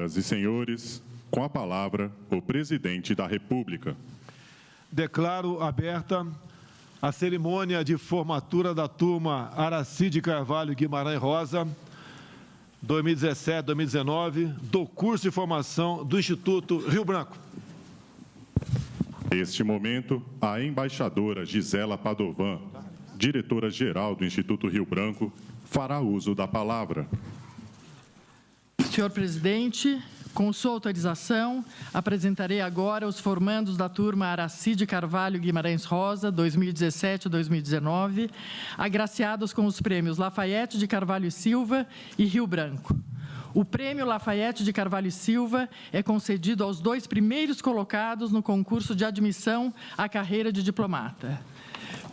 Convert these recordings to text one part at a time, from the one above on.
Senhoras e senhores, com a palavra, o Presidente da República. Declaro aberta a cerimônia de formatura da turma Aracide Carvalho Guimarães Rosa, 2017-2019, do curso de formação do Instituto Rio Branco. Neste momento, a embaixadora Gisela Padovan, diretora-geral do Instituto Rio Branco, fará uso da palavra. Senhor presidente, com sua autorização, apresentarei agora os formandos da turma Aracide Carvalho Guimarães Rosa, 2017-2019, agraciados com os prêmios Lafayette de Carvalho e Silva e Rio Branco. O prêmio Lafayette de Carvalho e Silva é concedido aos 2 primeiros colocados no concurso de admissão à carreira de diplomata.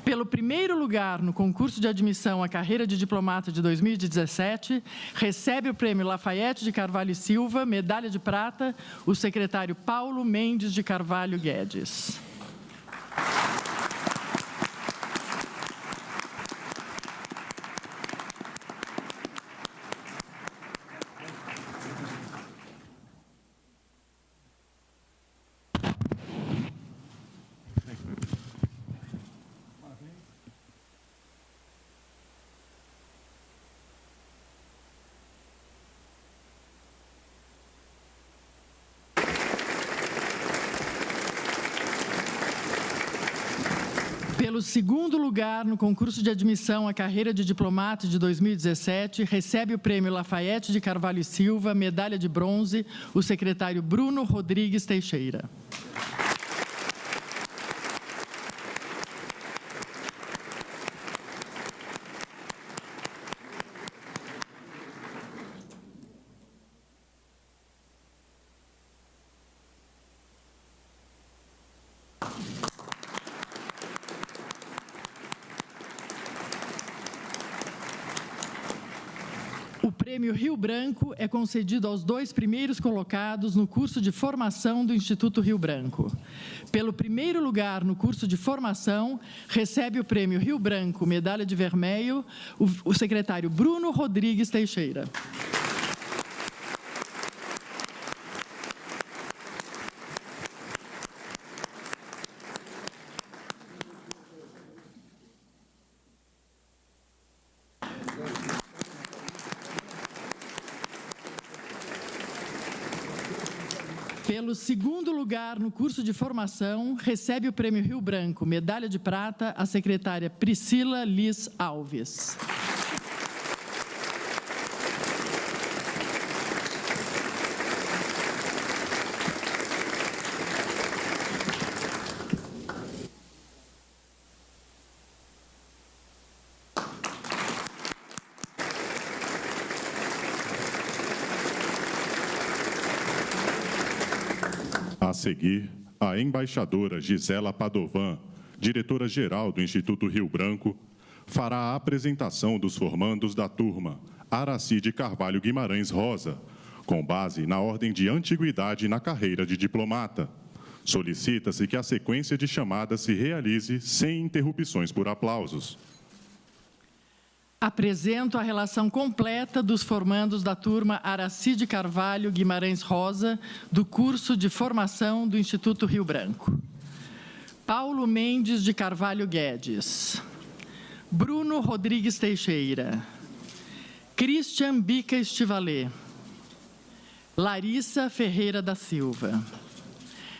Pelo primeiro lugar no concurso de admissão à carreira de diplomata de 2017, recebe o prêmio Lafayette de Carvalho e Silva, medalha de prata, o secretário Paulo Mendes de Carvalho Guedes. Pelo segundo lugar no concurso de admissão à carreira de diplomata de 2017, recebe o prêmio Lafayette de Carvalho e Silva, medalha de bronze, o secretário Bruno Rodrigues Teixeira. O prêmio Rio Branco é concedido aos 2 primeiros colocados no curso de formação do Instituto Rio Branco. Pelo primeiro lugar no curso de formação, recebe o prêmio Rio Branco, medalha de vermelho, o secretário Bruno Rodrigues Teixeira. Pelo segundo lugar no curso de formação, recebe o prêmio Rio Branco, medalha de prata, a secretária Priscila Liz Alves. A seguir, a embaixadora Gisela Padovan, diretora-geral do Instituto Rio Branco, fará a apresentação dos formandos da turma Aracide Carvalho Guimarães Rosa, com base na ordem de antiguidade na carreira de diplomata. Solicita-se que a sequência de chamadas se realize sem interrupções por aplausos. Apresento a relação completa dos formandos da turma Aracide Carvalho Guimarães Rosa, do curso de formação do Instituto Rio Branco. Paulo Mendes de Carvalho Guedes. Bruno Rodrigues Teixeira. Christian Bica Estivalê. Larissa Ferreira da Silva.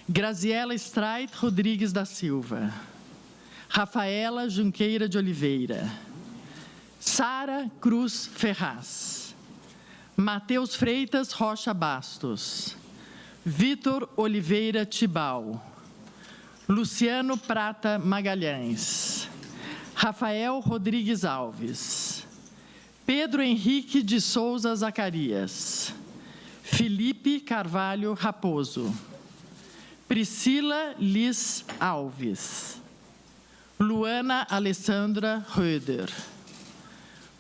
Graziela Streit Rodrigues da Silva. Rafaela Junqueira de Oliveira. Sara Cruz Ferraz. Matheus Freitas Rocha Bastos. Vitor Oliveira Tibau. Luciano Prata Magalhães. Rafael Rodrigues Alves. Pedro Henrique de Souza Zacarias. Felipe Carvalho Raposo. Priscila Liz Alves. Luana Alessandra Röder.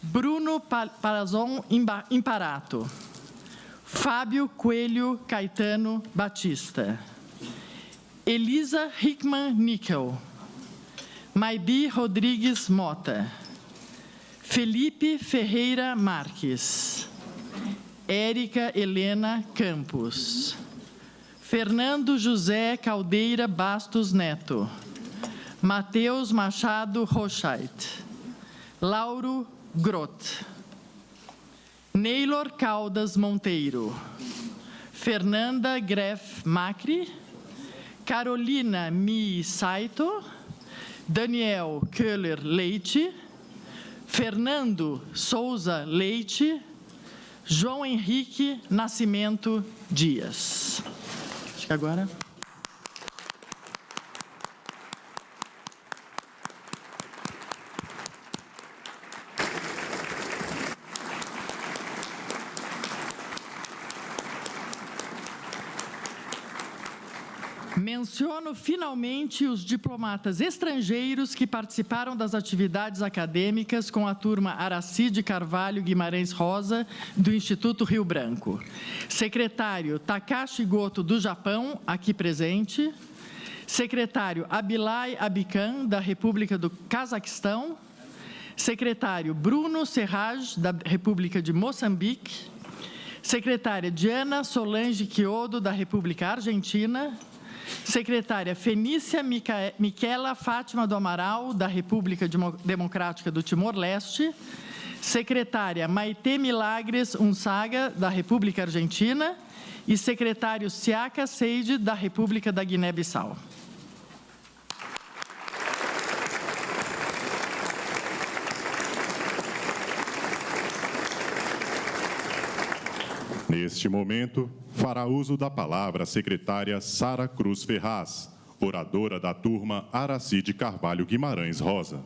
Bruno Parazon Imparato. Fábio Coelho Caetano Batista. Elisa Hickman Níquel. Maibi Rodrigues Mota. Felipe Ferreira Marques. Érica Helena Campos. Fernando José Caldeira Bastos Neto. Matheus Machado Rochait. Lauro Grot. Neylor Caldas Monteiro. Fernanda Greff Macri. Carolina Mi Saito. Daniel Köhler Leite. Fernando Souza Leite. João Henrique Nascimento Dias. Acho que agora... Menciono finalmente os diplomatas estrangeiros que participaram das atividades acadêmicas com a turma Aracide Carvalho Guimarães Rosa, do Instituto Rio Branco. Secretário Takashi Goto, do Japão, aqui presente. Secretário Abilay Abican, da República do Cazaquistão. Secretário Bruno Serraj, da República de Moçambique. Secretária Diana Solange Quiodo, da República Argentina. Secretária Fenícia Miquela Fátima do Amaral, da República Democrática do Timor-Leste. Secretária Maite Milagres Unsaga, da República Argentina. E secretário Siaka Seide, da República da Guiné-Bissau. Neste momento, fará uso da palavra a secretária Sara Cruz Ferraz, oradora da turma Aracide Carvalho Guimarães Rosa.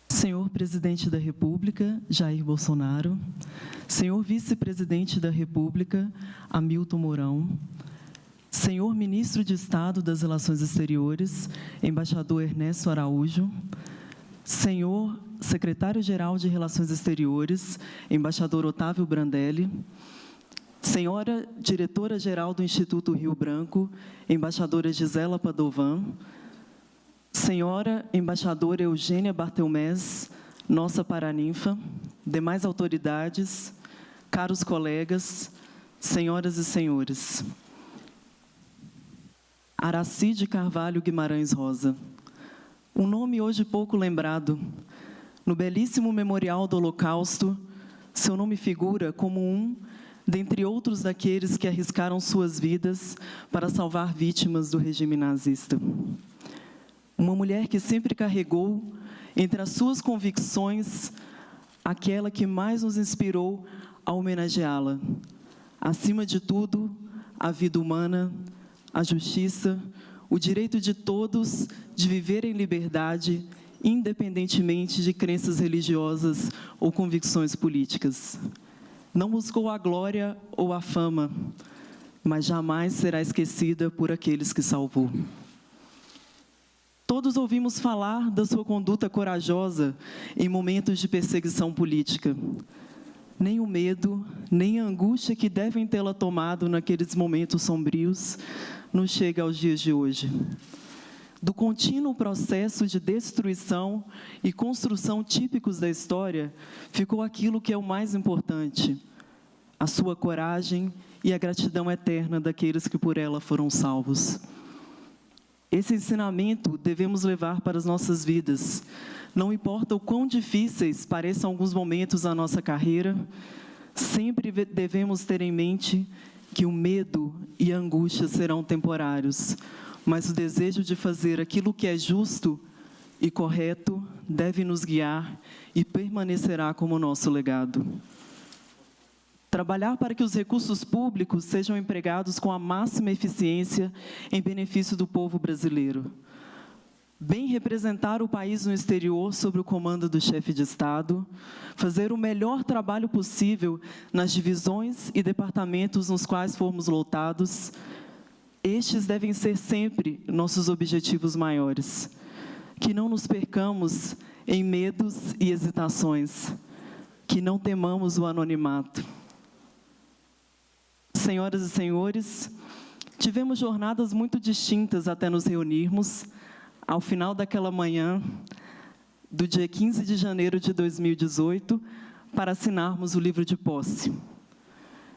Senhor Presidente da República, Jair Bolsonaro, Senhor Vice-Presidente da República, Hamilton Mourão, Senhor Ministro de Estado das Relações Exteriores, Embaixador Ernesto Araújo, Senhor Secretário-Geral de Relações Exteriores, Embaixador Otávio Brandelli, Senhora Diretora-Geral do Instituto Rio Branco, Embaixadora Gisela Padovan, Senhora Embaixadora Eugênia Bartelmés, nossa paraninfa, demais autoridades, caros colegas, senhoras e senhores. Aracide Carvalho Guimarães Rosa, um nome hoje pouco lembrado. No belíssimo Memorial do Holocausto, seu nome figura como um dentre outros daqueles que arriscaram suas vidas para salvar vítimas do regime nazista. Uma mulher que sempre carregou, entre as suas convicções, aquela que mais nos inspirou a homenageá-la. Acima de tudo, a vida humana, a justiça, o direito de todos de viver em liberdade, independentemente de crenças religiosas ou convicções políticas. Não buscou a glória ou a fama, mas jamais será esquecida por aqueles que salvou. Todos ouvimos falar da sua conduta corajosa em momentos de perseguição política. Nem o medo, nem a angústia que devem tê-la tomado naqueles momentos sombrios nos chega aos dias de hoje. Do contínuo processo de destruição e construção típicos da história, ficou aquilo que é o mais importante: a sua coragem e a gratidão eterna daqueles que por ela foram salvos. Esse ensinamento devemos levar para as nossas vidas. Não importa o quão difíceis pareçam alguns momentos da nossa carreira, sempre devemos ter em mente que o medo e a angústia serão temporários, mas o desejo de fazer aquilo que é justo e correto deve nos guiar e permanecerá como nosso legado. Trabalhar para que os recursos públicos sejam empregados com a máxima eficiência em benefício do povo brasileiro. bem representar o país no exterior sob o comando do chefe de Estado, fazer o melhor trabalho possível nas divisões e departamentos nos quais formos lotados. Estes devem ser sempre nossos objetivos maiores. Que não nos percamos em medos e hesitações, que não temamos o anonimato. Senhoras e senhores, tivemos jornadas muito distintas até nos reunirmos, ao final daquela manhã do dia 15 de janeiro de 2018, para assinarmos o livro de posse.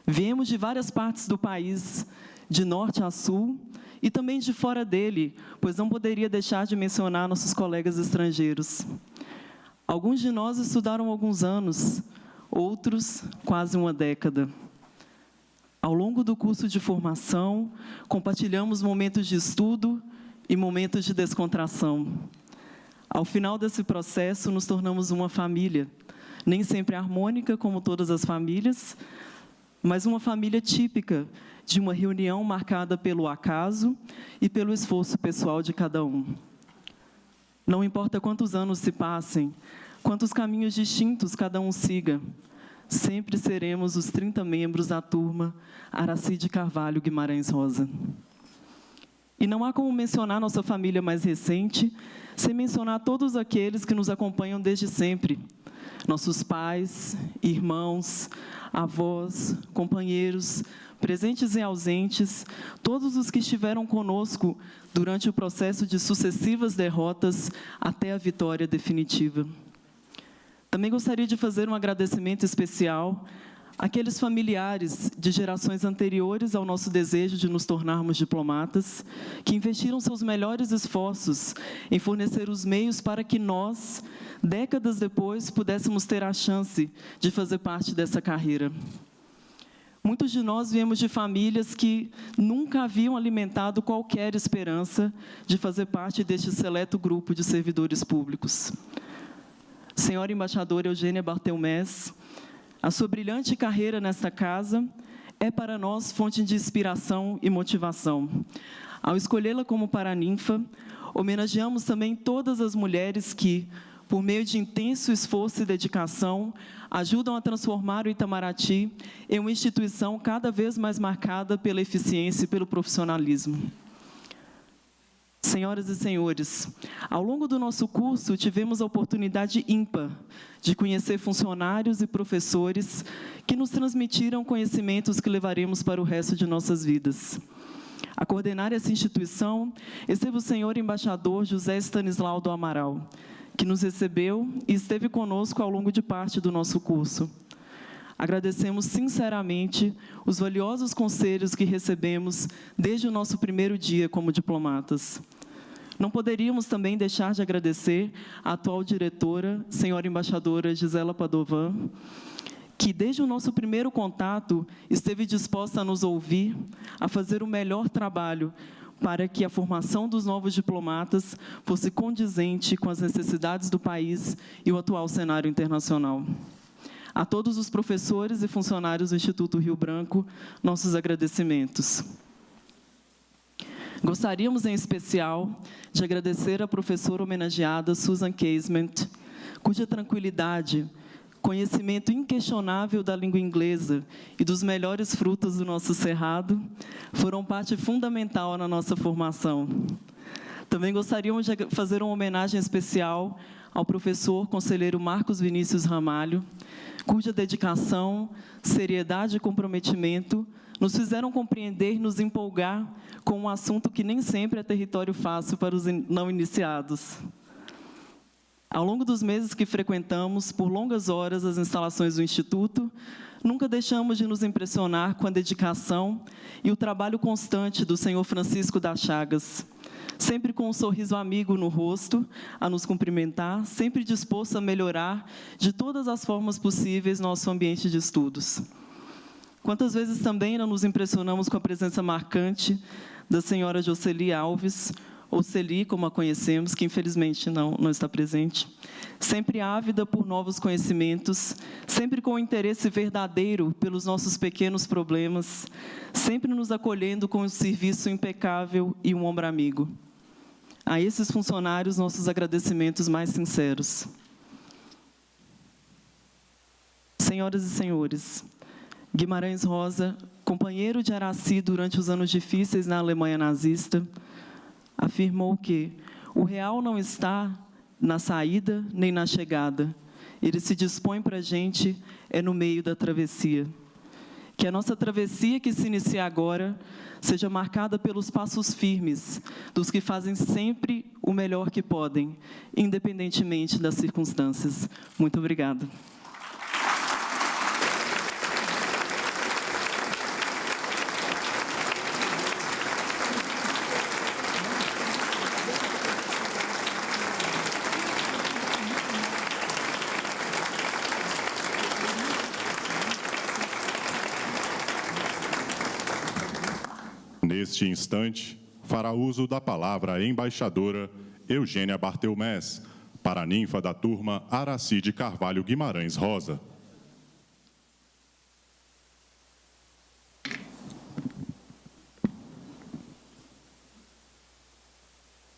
Viemos de várias partes do país, de norte a sul, e também de fora dele, pois não poderia deixar de mencionar nossos colegas estrangeiros. Alguns de nós estudaram alguns anos, outros quase uma década. Ao longo do curso de formação, compartilhamos momentos de estudo e momentos de descontração. Ao final desse processo, nos tornamos uma família, nem sempre harmônica como todas as famílias, mas uma família típica de uma reunião marcada pelo acaso e pelo esforço pessoal de cada um. Não importa quantos anos se passem, quantos caminhos distintos cada um siga, sempre seremos os 30 membros da turma Aracide Carvalho Guimarães Rosa. E não há como mencionar nossa família mais recente, sem mencionar todos aqueles que nos acompanham desde sempre. Nossos pais, irmãos, avós, companheiros, presentes e ausentes, todos os que estiveram conosco durante o processo de sucessivas derrotas até a vitória definitiva. Também gostaria de fazer um agradecimento especial àqueles familiares de gerações anteriores ao nosso desejo de nos tornarmos diplomatas, que investiram seus melhores esforços em fornecer os meios para que nós, décadas depois, pudéssemos ter a chance de fazer parte dessa carreira. Muitos de nós viemos de famílias que nunca haviam alimentado qualquer esperança de fazer parte deste seleto grupo de servidores públicos. Senhora Embaixadora Eugênia Barthelmess, a sua brilhante carreira nesta casa é para nós fonte de inspiração e motivação. Ao escolhê-la como paraninfa, homenageamos também todas as mulheres que, por meio de intenso esforço e dedicação, ajudam a transformar o Itamaraty em uma instituição cada vez mais marcada pela eficiência e pelo profissionalismo. Senhoras e senhores, ao longo do nosso curso, tivemos a oportunidade ímpar de conhecer funcionários e professores que nos transmitiram conhecimentos que levaremos para o resto de nossas vidas. A coordenar essa instituição, esteve o senhor embaixador José Stanislau do Amaral, que nos recebeu e esteve conosco ao longo de parte do nosso curso. Agradecemos sinceramente os valiosos conselhos que recebemos desde o nosso primeiro dia como diplomatas. Não poderíamos também deixar de agradecer a atual diretora, senhora embaixadora Gisela Padovan, que desde o nosso primeiro contato esteve disposta a nos ouvir, a fazer o melhor trabalho para que a formação dos novos diplomatas fosse condizente com as necessidades do país e o atual cenário internacional. A todos os professores e funcionários do Instituto Rio Branco, nossos agradecimentos. Gostaríamos, em especial, de agradecer à professora homenageada Susan Casement, cuja tranquilidade, conhecimento inquestionável da língua inglesa e dos melhores frutos do nosso cerrado foram parte fundamental na nossa formação. Também gostaríamos de fazer uma homenagem especial ao professor conselheiro Marcos Vinícius Ramalho, cuja dedicação, seriedade e comprometimento nos fizeram compreender e nos empolgar com um assunto que nem sempre é território fácil para os não iniciados. Ao longo dos meses que frequentamos, por longas horas, as instalações do Instituto, nunca deixamos de nos impressionar com a dedicação e o trabalho constante do senhor Francisco das Chagas, sempre com um sorriso amigo no rosto, a nos cumprimentar, sempre disposto a melhorar de todas as formas possíveis nosso ambiente de estudos. Quantas vezes também não nos impressionamos com a presença marcante da senhora Jocely Alves, ou Celi, como a conhecemos, que infelizmente não está presente, sempre ávida por novos conhecimentos, sempre com um interesse verdadeiro pelos nossos pequenos problemas, sempre nos acolhendo com um serviço impecável e um ombro amigo. A esses funcionários, nossos agradecimentos mais sinceros. Senhoras e senhores, Guimarães Rosa, companheiro de Araci durante os anos difíceis na Alemanha nazista, afirmou que o real não está na saída nem na chegada. Ele se dispõe para a gente no meio da travessia. Que a nossa travessia, que se inicia agora, seja marcada pelos passos firmes dos que fazem sempre o melhor que podem, independentemente das circunstâncias. Muito obrigada. Neste instante, fará uso da palavra a embaixadora Eugênia Bartelmés, para a ninfa da turma Araci de Carvalho Guimarães Rosa.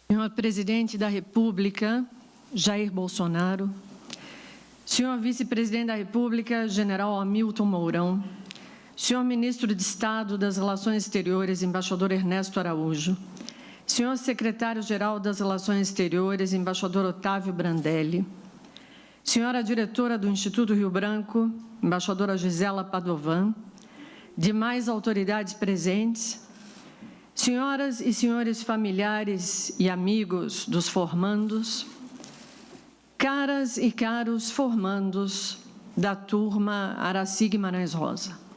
Senhor Presidente da República, Jair Bolsonaro, Senhor Vice-Presidente da República, General Hamilton Mourão, Senhor Ministro de Estado das Relações Exteriores, Embaixador Ernesto Araújo, Senhor Secretário-Geral das Relações Exteriores, Embaixador Otávio Brandelli, Senhora Diretora do Instituto Rio Branco, Embaixadora Gisela Padovan, demais autoridades presentes, senhoras e senhores familiares e amigos dos formandos, caras e caros formandos da turma Araci Guimarães Rosa.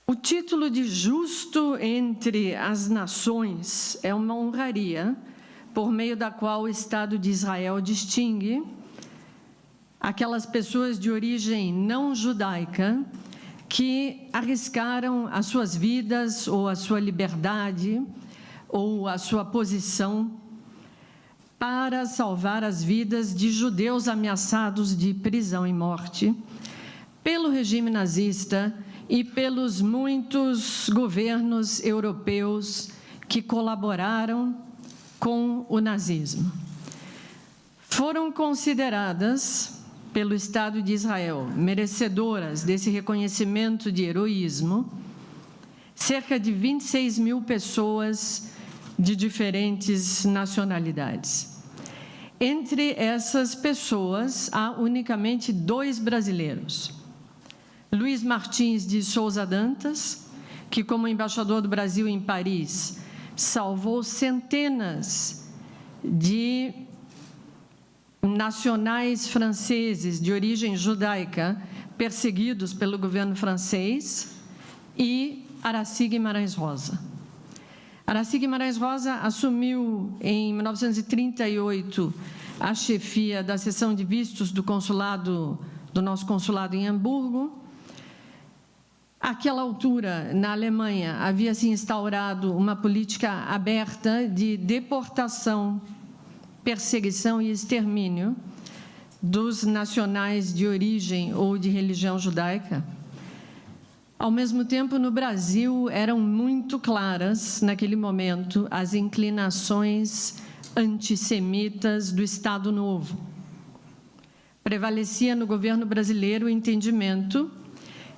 O título de justo entre as nações é uma honraria por meio da qual o Estado de Israel distingue aquelas pessoas de origem não judaica que arriscaram as suas vidas ou a sua liberdade ou a sua posição para salvar as vidas de judeus ameaçados de prisão e morte pelo regime nazista e pelos muitos governos europeus que colaboraram com o nazismo. Foram consideradas pelo Estado de Israel merecedoras desse reconhecimento de heroísmo cerca de 26 mil pessoas de diferentes nacionalidades. Entre essas pessoas, há unicamente 2 brasileiros. Luiz Martins de Souza Dantas, que como embaixador do Brasil em Paris, salvou centenas de nacionais franceses de origem judaica perseguidos pelo governo francês, e Araci Guimarães Rosa. Araci Guimarães Rosa assumiu em 1938 a chefia da seção de vistos do nosso consulado em Hamburgo. Àquela altura, na Alemanha, havia se instaurado uma política aberta de deportação, perseguição e extermínio dos nacionais de origem ou de religião judaica. Ao mesmo tempo, no Brasil, eram muito claras, naquele momento, as inclinações antissemitas do Estado Novo. Prevalecia no governo brasileiro o entendimento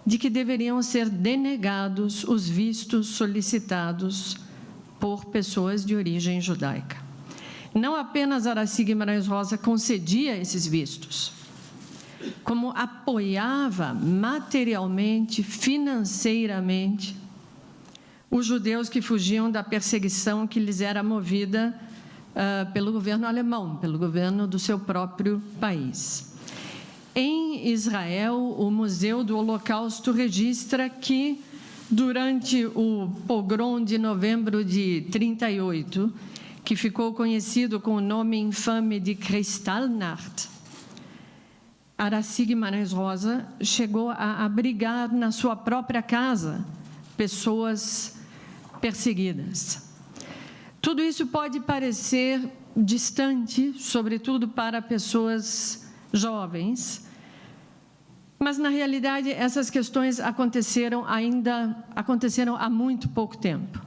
de que deveriam ser denegados os vistos solicitados por pessoas de origem judaica. Não apenas Araci Guimarães Rosa concedia esses vistos, como apoiava materialmente, financeiramente, os judeus que fugiam da perseguição que lhes era movida pelo governo alemão, pelo governo do seu próprio país. Em Israel, o Museu do Holocausto registra que, durante o pogrom de novembro de 1938, que ficou conhecido com o nome infame de Kristallnacht, Araci Guimarães Rosa chegou a abrigar na sua própria casa pessoas perseguidas. Tudo isso pode parecer distante, sobretudo para pessoas jovens, mas, na realidade, essas questões aconteceram há muito pouco tempo.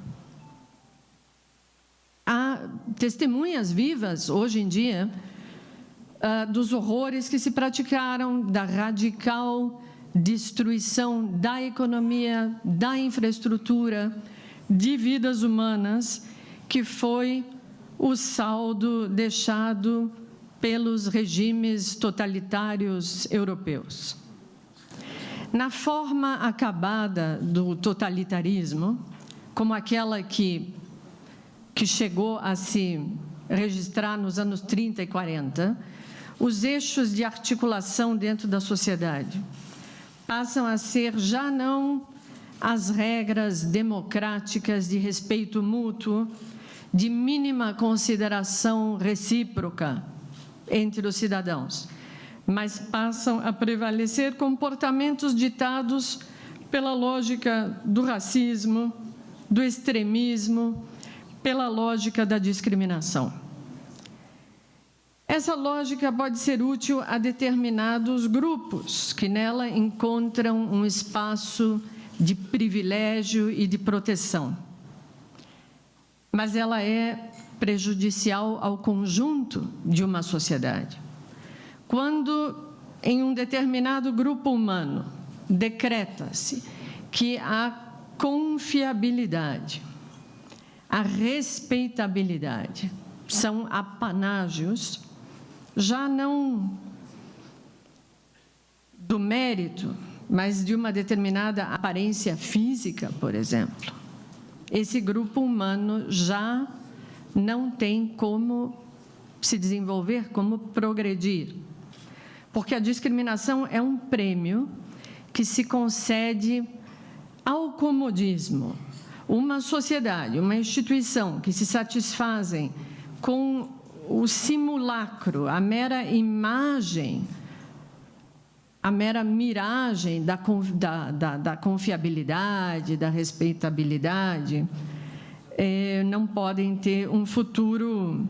há testemunhas vivas, hoje em dia, dos horrores que se praticaram, da radical destruição da economia, da infraestrutura, de vidas humanas, que foi o saldo deixado pelos regimes totalitários europeus. Na forma acabada do totalitarismo, como aquela que chegou a se registrar nos anos 30 e 40, os eixos de articulação dentro da sociedade passam a ser já não as regras democráticas de respeito mútuo, de mínima consideração recíproca entre os cidadãos, mas passam a prevalecer comportamentos ditados pela lógica do racismo, do extremismo, pela lógica da discriminação. Essa lógica pode ser útil a determinados grupos que nela encontram um espaço de privilégio e de proteção. Mas ela é prejudicial ao conjunto de uma sociedade. Quando, em um determinado grupo humano, decreta-se que a confiabilidade, a respeitabilidade são apanágios, já não do mérito, mas de uma determinada aparência física, por exemplo, esse grupo humano já não tem como se desenvolver, como progredir. Porque a discriminação é um prêmio que se concede ao comodismo. Uma sociedade, uma instituição que se satisfazem com o simulacro, a mera imagem, a mera miragem da confiabilidade, da respeitabilidade, não podem ter um futuro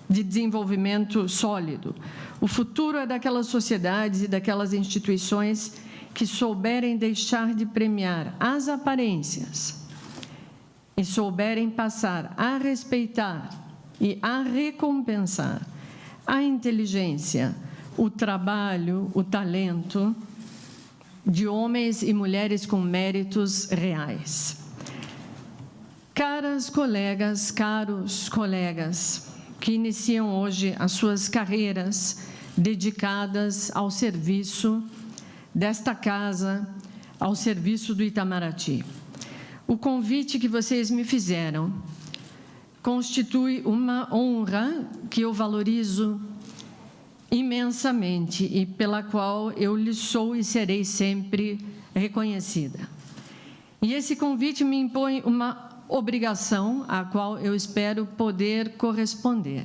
de desenvolvimento sólido. O futuro é daquelas sociedades e daquelas instituições que souberem deixar de premiar as aparências e souberem passar a respeitar e a recompensar a inteligência, o trabalho, o talento de homens e mulheres com méritos reais. Caras colegas, caros colegas, que iniciam hoje as suas carreiras dedicadas ao serviço desta casa, ao serviço do Itamaraty. O convite que vocês me fizeram constitui uma honra que eu valorizo imensamente e pela qual eu lhe sou e serei sempre reconhecida. E esse convite me impõe uma obrigação à qual eu espero poder corresponder.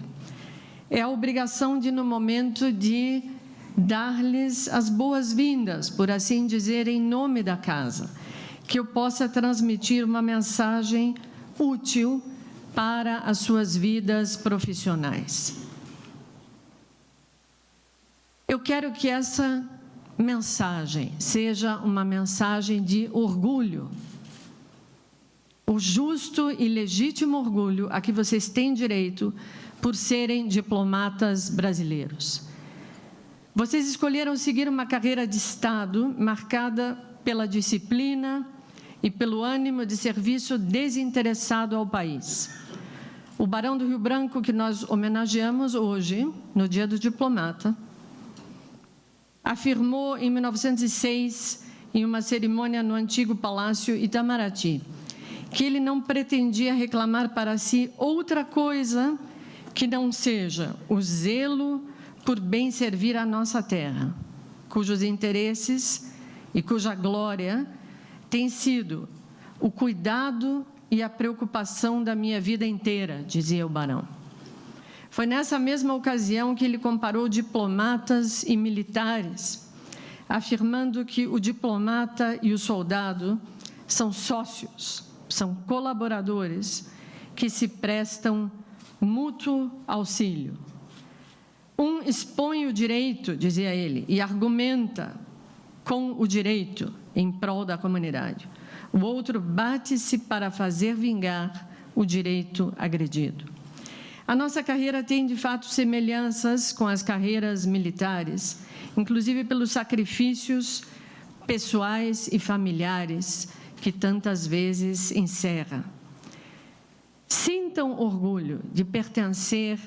É a obrigação de, no momento de dar-lhes as boas-vindas, por assim dizer, em nome da casa, que eu possa transmitir uma mensagem útil para as suas vidas profissionais. Eu quero que essa mensagem seja uma mensagem de orgulho, o justo e legítimo orgulho a que vocês têm direito por serem diplomatas brasileiros. Vocês escolheram seguir uma carreira de Estado marcada pela disciplina e pelo ânimo de serviço desinteressado ao país. O Barão do Rio Branco, que nós homenageamos hoje, no Dia do Diplomata, afirmou em 1906, em uma cerimônia no antigo Palácio Itamaraty, que ele não pretendia reclamar para si outra coisa que não seja o zelo por bem servir a nossa terra, cujos interesses e cuja glória tem sido o cuidado e a preocupação da minha vida inteira, dizia o barão. Foi nessa mesma ocasião que ele comparou diplomatas e militares, afirmando que o diplomata e o soldado são sócios, são colaboradores que se prestam mútuo auxílio. Um expõe o direito, dizia ele, e argumenta com o direito em prol da comunidade. O outro bate-se para fazer vingar o direito agredido. A nossa carreira tem, de fato, semelhanças com as carreiras militares, inclusive pelos sacrifícios pessoais e familiares que tantas vezes encerra. Sintam orgulho de pertencer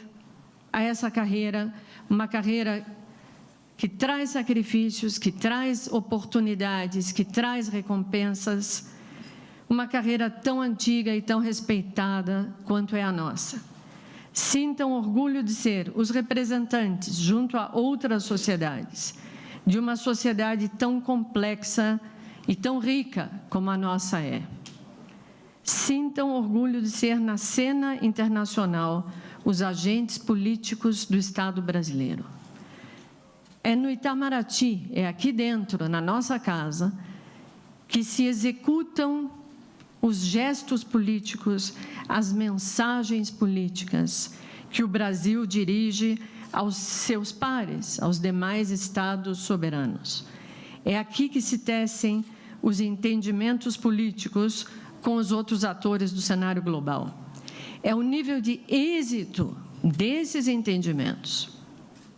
a essa carreira, uma carreira que traz sacrifícios, que traz oportunidades, que traz recompensas, uma carreira tão antiga e tão respeitada quanto é a nossa. Sintam orgulho de ser os representantes, junto a outras sociedades, de uma sociedade tão complexa e tão rica como a nossa é. Sintam orgulho de ser, na cena internacional, os agentes políticos do Estado brasileiro. É no Itamaraty, é aqui dentro, na nossa casa, que se executam os gestos políticos, as mensagens políticas que o Brasil dirige aos seus pares, aos demais Estados soberanos. É aqui que se tecem os entendimentos políticos com os outros atores do cenário global. É o nível de êxito desses entendimentos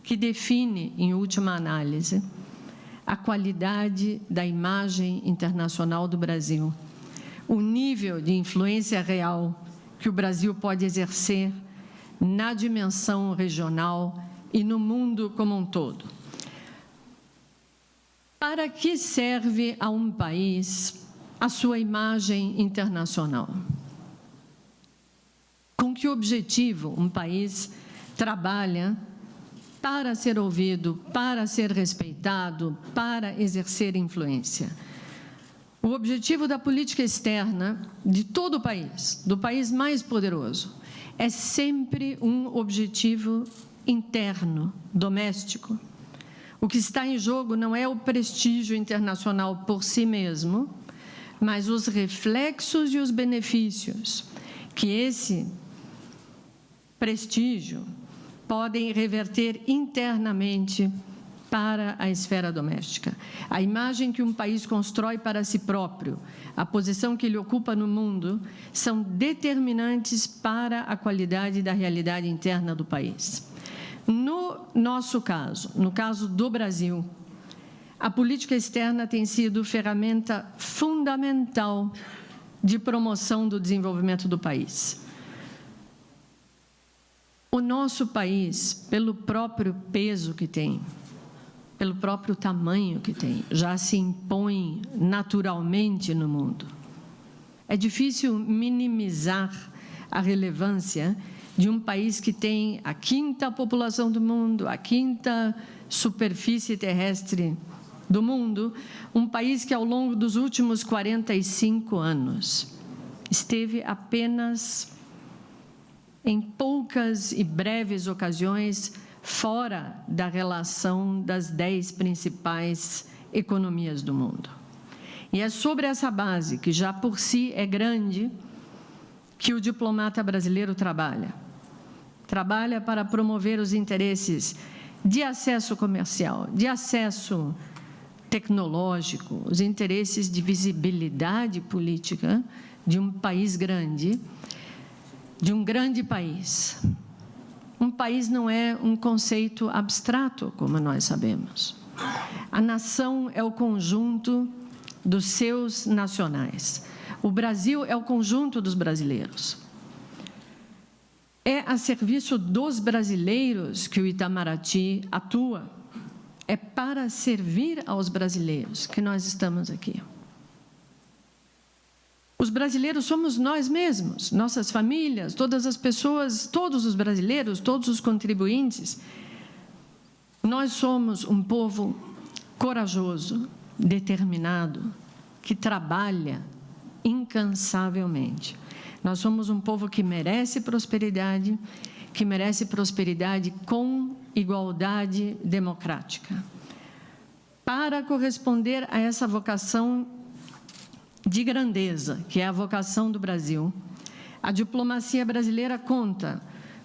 que define, em última análise, a qualidade da imagem internacional do Brasil, o nível de influência real que o Brasil pode exercer na dimensão regional e no mundo como um todo. Para que serve a um país a sua imagem internacional? Com que objetivo um país trabalha para ser ouvido, para ser respeitado, para exercer influência? O objetivo da política externa de todo o país, do país mais poderoso, é sempre um objetivo interno, doméstico. O que está em jogo não é o prestígio internacional por si mesmo, mas os reflexos e os benefícios que esse prestígio podem reverter internamente para a esfera doméstica. A imagem que um país constrói para si próprio, a posição que ele ocupa no mundo, são determinantes para a qualidade da realidade interna do país. No nosso caso, no caso do Brasil, a política externa tem sido ferramenta fundamental de promoção do desenvolvimento do país. O nosso país, pelo próprio peso que tem, pelo próprio tamanho que tem, já se impõe naturalmente no mundo. É difícil minimizar a relevância de um país que tem a 5ª população do mundo, a 5ª superfície terrestre do mundo, um país que ao longo dos últimos 45 anos esteve apenas em poucas e breves ocasiões fora da relação das 10 principais economias do mundo. E é sobre essa base, que já por si é grande, que o diplomata brasileiro trabalha. Trabalha para promover os interesses de acesso comercial, de acesso tecnológico, os interesses de visibilidade política de um país grande, de um grande país. Um país não é um conceito abstrato, como nós sabemos. A nação é o conjunto dos seus nacionais. O Brasil é o conjunto dos brasileiros. É a serviço dos brasileiros que o Itamaraty atua. É para servir aos brasileiros que nós estamos aqui. Os brasileiros somos nós mesmos, nossas famílias, todas as pessoas, todos os brasileiros, todos os contribuintes. Nós somos um povo corajoso, determinado, que trabalha incansavelmente. Nós somos um povo que merece prosperidade com igualdade democrática. Para corresponder a essa vocação de grandeza, que é a vocação do Brasil, a diplomacia brasileira conta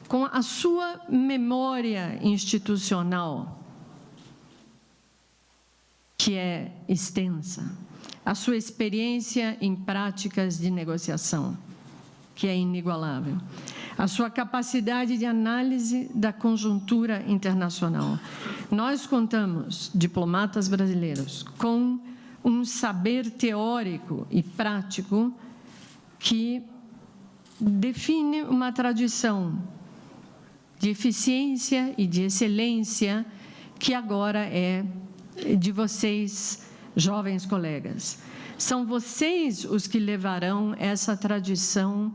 com a sua memória institucional, que é extensa, a sua experiência em práticas de negociação, que é inigualável, a sua capacidade de análise da conjuntura internacional. Nós contamos, diplomatas brasileiros, com um saber teórico e prático que define uma tradição de eficiência e de excelência que agora é de vocês, jovens colegas. São vocês os que levarão essa tradição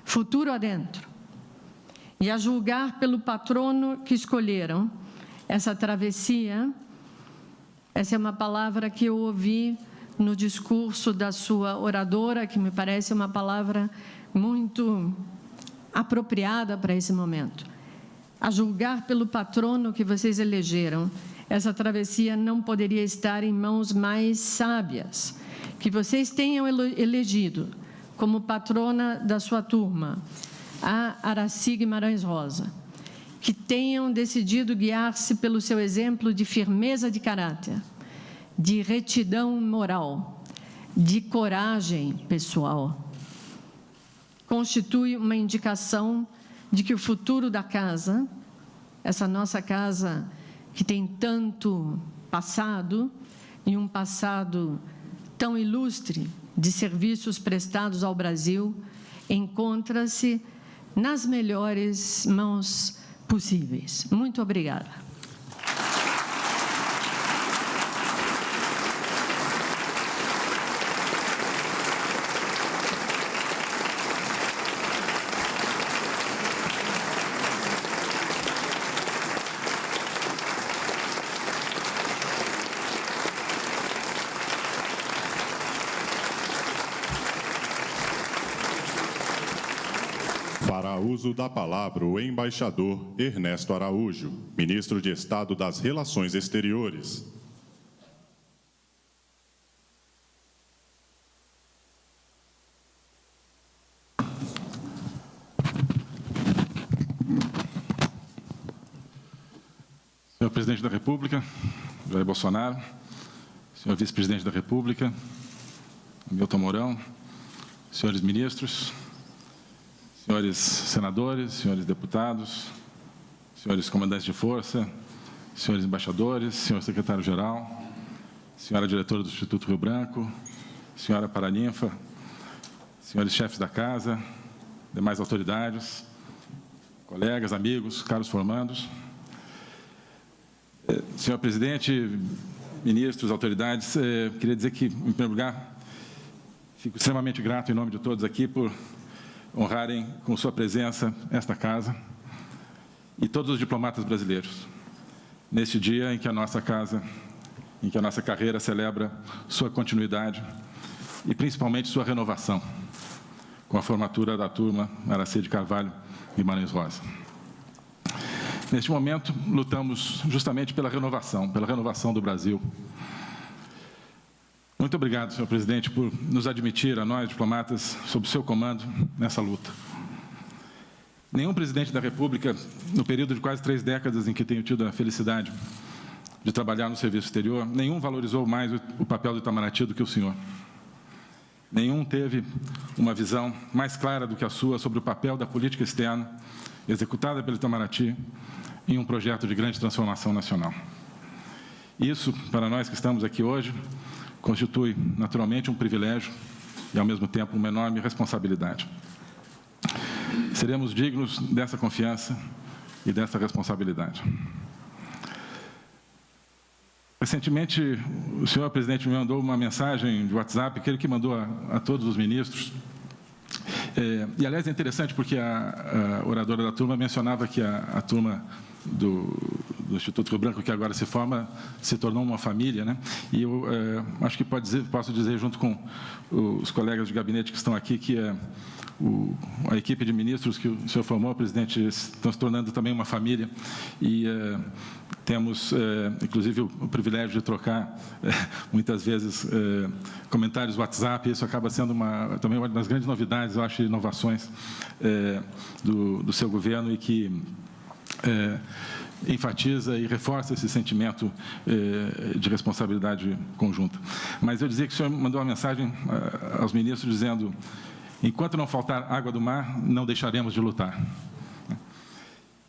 futuro adentro. E a julgar pelo patrono que escolheram, essa travessia, essa é uma palavra que eu ouvi no discurso da sua oradora, que me parece uma palavra muito apropriada para esse momento. A julgar pelo patrono que vocês elegeram, essa travessia não poderia estar em mãos mais sábias. Que vocês tenham elegido como patrona da sua turma a Aracy Guimarães Rosa, que tenham decidido guiar-se pelo seu exemplo de firmeza de caráter, de retidão moral, de coragem pessoal, constitui uma indicação de que o futuro da casa, essa nossa casa que tem tanto passado, e um passado tão ilustre de serviços prestados ao Brasil, encontra-se nas melhores mãos possíveis. Muito obrigada. Fará uso da palavra o embaixador Ernesto Araújo, ministro de Estado das Relações Exteriores. Senhor Presidente da República, Jair Bolsonaro, senhor Vice-Presidente da República, Milton Mourão, senhores ministros, senhores senadores, senhores deputados, senhores comandantes de força, senhores embaixadores, senhor secretário-geral, senhora diretora do Instituto Rio Branco, senhora Paraninfa, senhores chefes da casa, demais autoridades, colegas, amigos, caros formandos. Senhor presidente, ministros, autoridades, queria dizer que, em primeiro lugar, fico extremamente grato em nome de todos aqui por honrarem com sua presença esta casa e todos os diplomatas brasileiros, neste dia em que a nossa casa, em que a nossa carreira celebra sua continuidade e principalmente sua renovação, com a formatura da turma Aracy de Carvalho Guimarães Rosa. Neste momento, lutamos justamente pela renovação do Brasil. Muito obrigado, senhor presidente, por nos admitir, a nós, diplomatas, sob o seu comando, nessa luta. Nenhum presidente da República, no período de quase 3 décadas em que tenho tido a felicidade de trabalhar no serviço exterior, nenhum valorizou mais o papel do Itamaraty do que o senhor. Nenhum teve uma visão mais clara do que a sua sobre o papel da política externa executada pelo Itamaraty em um projeto de grande transformação nacional. Isso, para nós que estamos aqui hoje, constitui, naturalmente, um privilégio e, ao mesmo tempo, uma enorme responsabilidade. Seremos dignos dessa confiança e dessa responsabilidade. Recentemente, o senhor presidente me mandou uma mensagem de WhatsApp, aquele que mandou a todos os ministros. E, aliás, é interessante porque a oradora da turma mencionava que a turma do Instituto Rio Branco, que agora se forma, se tornou uma família, né? E eu acho que posso dizer, junto com os colegas de gabinete que estão aqui, que a equipe de ministros que o senhor formou, presidente, estão se tornando também uma família. E temos, inclusive, o privilégio de trocar, muitas vezes, comentários no WhatsApp. Isso acaba sendo também uma das grandes novidades, eu acho, inovações do seu governo e que enfatiza e reforça esse sentimento de responsabilidade conjunta. Mas eu dizia que o senhor mandou uma mensagem aos ministros dizendo: enquanto não faltar água do mar, não deixaremos de lutar.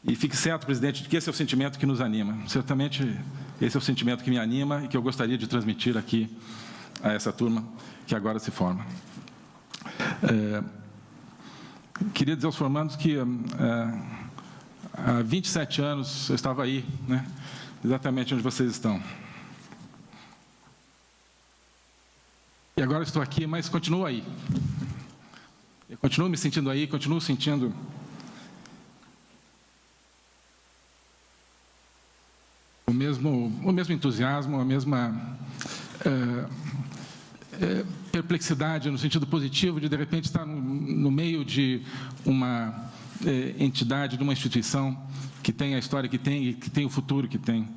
E fique certo, presidente, de que esse é o sentimento que nos anima. Certamente, esse é o sentimento que me anima e que eu gostaria de transmitir aqui a essa turma que agora se forma. Queria dizer aos formandos que há 27 anos eu estava aí, né, exatamente onde vocês estão. E agora estou aqui, mas continuo aí. Eu continuo me sentindo aí, continuo sentindo o mesmo entusiasmo, a mesma perplexidade no sentido positivo de repente estar no meio de uma entidade, de uma instituição que tem a história que tem e que tem o futuro que tem.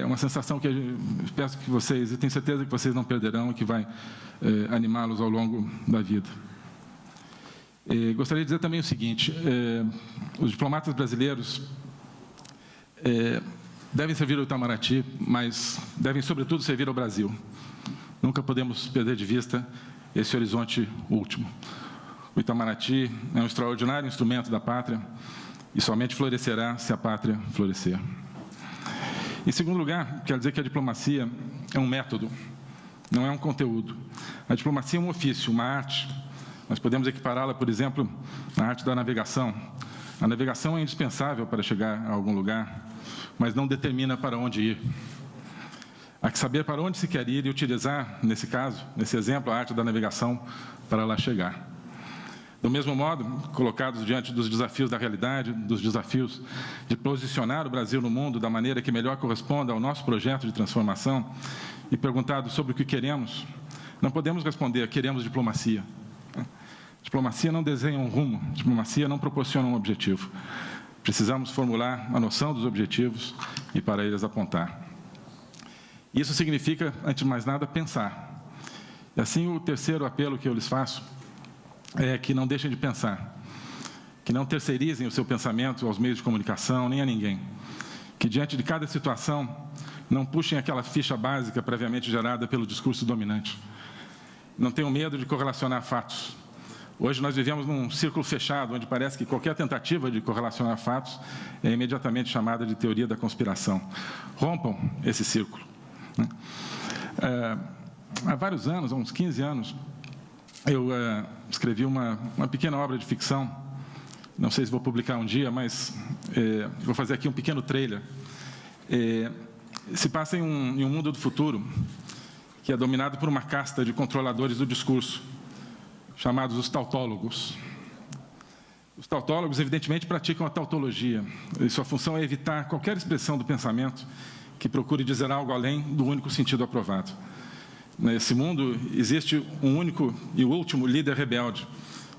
É uma sensação que eu peço que vocês, e tenho certeza que vocês não perderão, e que vai animá-los ao longo da vida. Gostaria de dizer também o seguinte: os diplomatas brasileiros devem servir ao Itamaraty, mas devem, sobretudo, servir ao Brasil. Nunca podemos perder de vista esse horizonte último. O Itamaraty é um extraordinário instrumento da pátria e somente florescerá se a pátria florescer. Em segundo lugar, quero dizer que a diplomacia é um método, não é um conteúdo. A diplomacia é um ofício, uma arte. Nós podemos equipará-la, por exemplo, à arte da navegação. A navegação é indispensável para chegar a algum lugar, mas não determina para onde ir. Há que saber para onde se quer ir e utilizar, nesse caso, nesse exemplo, a arte da navegação para lá chegar. Do mesmo modo, colocados diante dos desafios da realidade, dos desafios de posicionar o Brasil no mundo da maneira que melhor corresponda ao nosso projeto de transformação, e perguntados sobre o que queremos, não podemos responder: queremos diplomacia. Diplomacia não desenha um rumo, diplomacia não proporciona um objetivo. Precisamos formular a noção dos objetivos e para eles apontar. Isso significa, antes de mais nada, pensar. E assim, o terceiro apelo que eu lhes faço é que não deixem de pensar, que não terceirizem o seu pensamento aos meios de comunicação, nem a ninguém, que diante de cada situação não puxem aquela ficha básica previamente gerada pelo discurso dominante. Não tenham medo de correlacionar fatos. Hoje nós vivemos num círculo fechado, onde parece que qualquer tentativa de correlacionar fatos é imediatamente chamada de teoria da conspiração. Rompam esse círculo. Há vários anos, há uns 15 anos, eu escrevi uma pequena obra de ficção. Não sei se vou publicar um dia, mas vou fazer aqui um pequeno trailer. Se passa em um mundo do futuro que é dominado por uma casta de controladores do discurso, chamados os tautólogos. Os tautólogos, evidentemente, praticam a tautologia, e sua função é evitar qualquer expressão do pensamento que procure dizer algo além do único sentido aprovado. Nesse mundo, existe um único e último líder rebelde,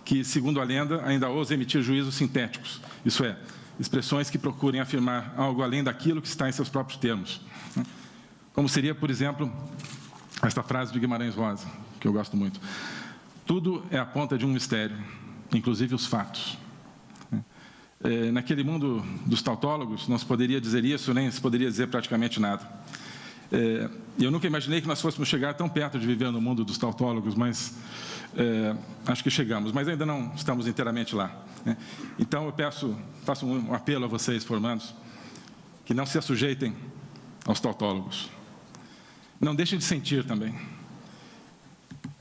que, segundo a lenda, ainda ousa emitir juízos sintéticos, isso é, expressões que procurem afirmar algo além daquilo que está em seus próprios termos. Como seria, por exemplo, esta frase de Guimarães Rosa, que eu gosto muito: tudo é a ponta de um mistério, inclusive os fatos. Naquele mundo dos tautólogos, não se poderia dizer isso, nem se poderia dizer praticamente nada. Eu nunca imaginei que nós fôssemos chegar tão perto de viver no mundo dos tautólogos, mas acho que chegamos, mas ainda não estamos inteiramente lá. Então, eu faço um apelo a vocês, formandos, que não se assujeitem aos tautólogos. Não deixem de sentir também.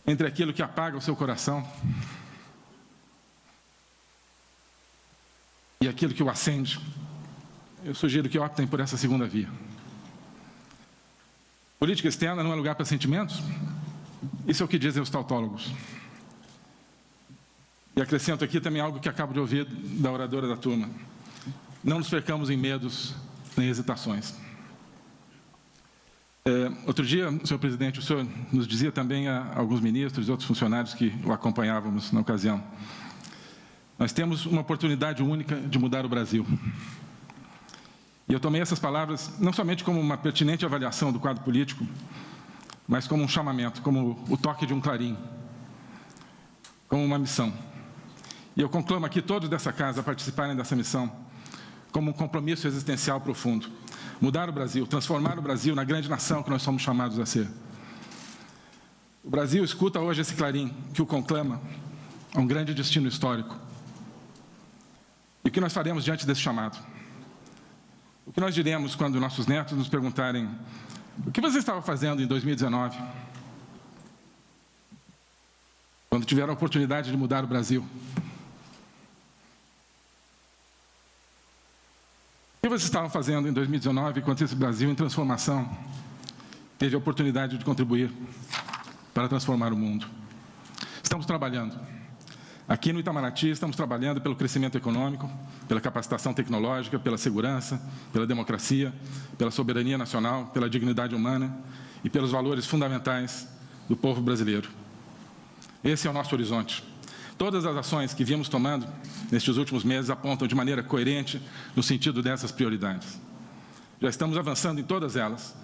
Entre aquilo que apaga o seu coração e aquilo que o acende, eu sugiro que optem por essa segunda via. Política externa não é lugar para sentimentos? Isso é o que dizem os tautólogos. E acrescento aqui também algo que acabo de ouvir da oradora da turma: não nos percamos em medos nem hesitações. Outro dia, senhor presidente, o senhor nos dizia também a alguns ministros e outros funcionários que o acompanhávamos na ocasião: nós temos uma oportunidade única de mudar o Brasil. E eu tomei essas palavras não somente como uma pertinente avaliação do quadro político, mas como um chamamento, como o toque de um clarim, como uma missão. E eu conclamo aqui todos dessa casa a participarem dessa missão como um compromisso existencial profundo. Mudar o Brasil, transformar o Brasil na grande nação que nós somos chamados a ser. O Brasil escuta hoje esse clarim que o conclama a um grande destino histórico. E o que nós faremos diante desse chamado? O que nós diremos quando nossos netos nos perguntarem: o que você estava fazendo em 2019? Quando tiveram a oportunidade de mudar o Brasil? O que vocês estavam fazendo em 2019, quando esse Brasil em transformação teve a oportunidade de contribuir para transformar o mundo? Estamos trabalhando. Aqui no Itamaraty, estamos trabalhando pelo crescimento econômico, pela capacitação tecnológica, pela segurança, pela democracia, pela soberania nacional, pela dignidade humana e pelos valores fundamentais do povo brasileiro. Esse é o nosso horizonte. Todas as ações que viemos tomando nestes últimos meses apontam de maneira coerente no sentido dessas prioridades. Já estamos avançando em todas elas.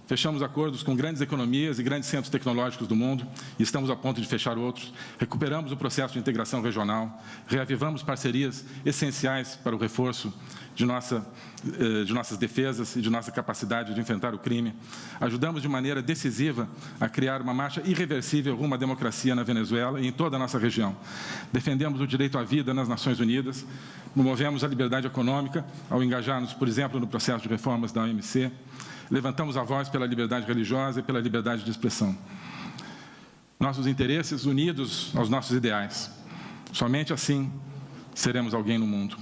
Fechamos acordos com grandes economias e grandes centros tecnológicos do mundo e estamos a ponto de fechar outros. Recuperamos o processo de integração regional, reavivamos parcerias essenciais para o reforço de nossas defesas e de nossa capacidade de enfrentar o crime. Ajudamos de maneira decisiva a criar uma marcha irreversível rumo à democracia na Venezuela e em toda a nossa região. Defendemos o direito à vida nas Nações Unidas, promovemos a liberdade econômica ao engajar-nos, por exemplo, no processo de reformas da OMC. Levantamos a voz pela liberdade religiosa e pela liberdade de expressão. Nossos interesses unidos aos nossos ideais. Somente assim seremos alguém no mundo.